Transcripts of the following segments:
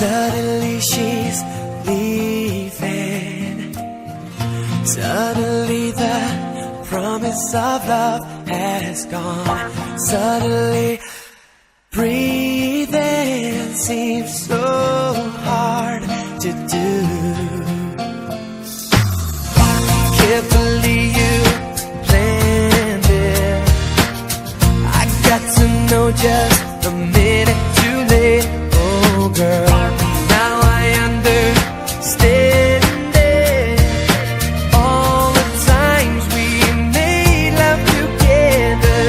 Suddenly she's leaving. Suddenly the promise of love has gone. Suddenly breathing seems so hard to do. Carefully you planned it. I got to know just a minute too late. Oh girl, now I understand it. All the times we made love together.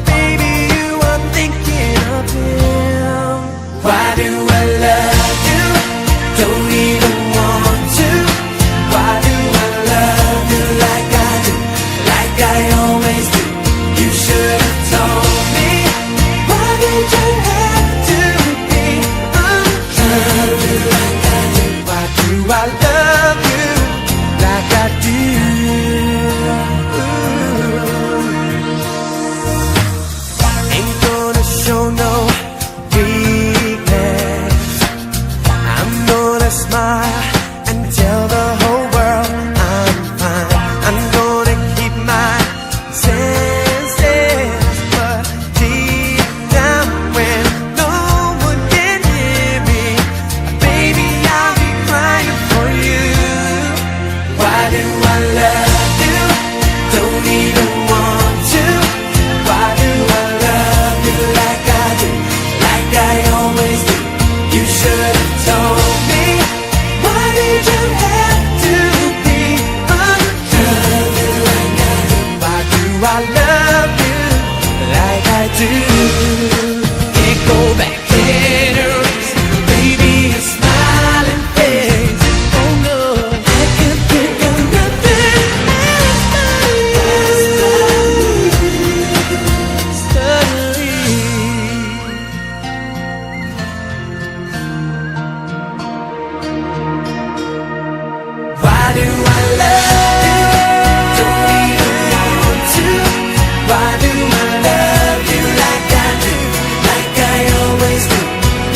Baby, you are thinking of him. Why do I love you? Don't even want to. Why do I love you like I do? Like I always do. You should have told me. Why did you have to be untrue like I do? Why do I love you like I do? Ain't gonna show no weakness. I'm gonna smile and tell the whole world I'm fine. I'm gonna keep my senses, but deep down when no one can hear me, baby, I'll be crying for you. Why do I love you? Don't even want to. Why do I love you like I do? Like I always do. You should have told me. Why did you have to be untrue like I do? Why do I love you like I do? Can't go back generous, baby, a smiling face. Oh no, I can think of nothing else suddenly. Why do I love you? Don't even want to. Why do I love you like I do? Like I always do.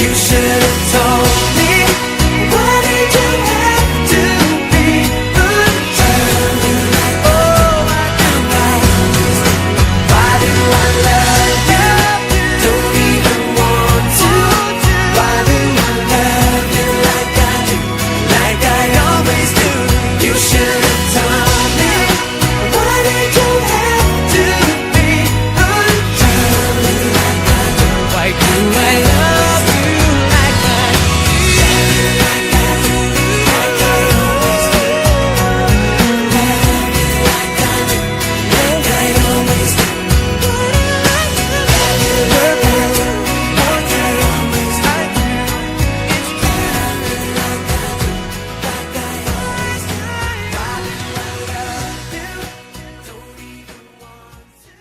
You should have told me. Why did you have to be untrue like I do? Why do I love you? Don't even want to. Why do I love you like I do? Like I always do. You should have told me. Why did you have to be untrue like I do? Why do I love you like I do? Like I do, like I always do. Love you like I do, like I always do. Love you like I do, like I always do. It's love you like I do, like I always do. Why do I love you? Don't even want to.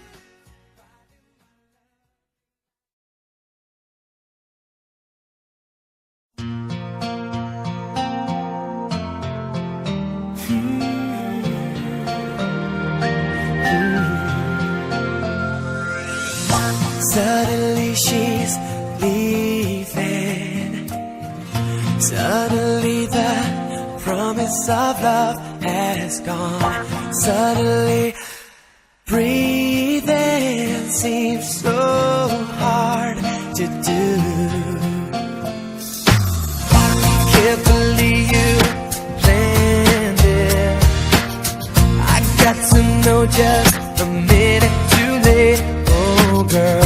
Suddenly she's leaving. Suddenly the promise of love has gone. Suddenly breathing seems so hard to do. Carefully you planned it. I got to know just a minute too late. Oh girl,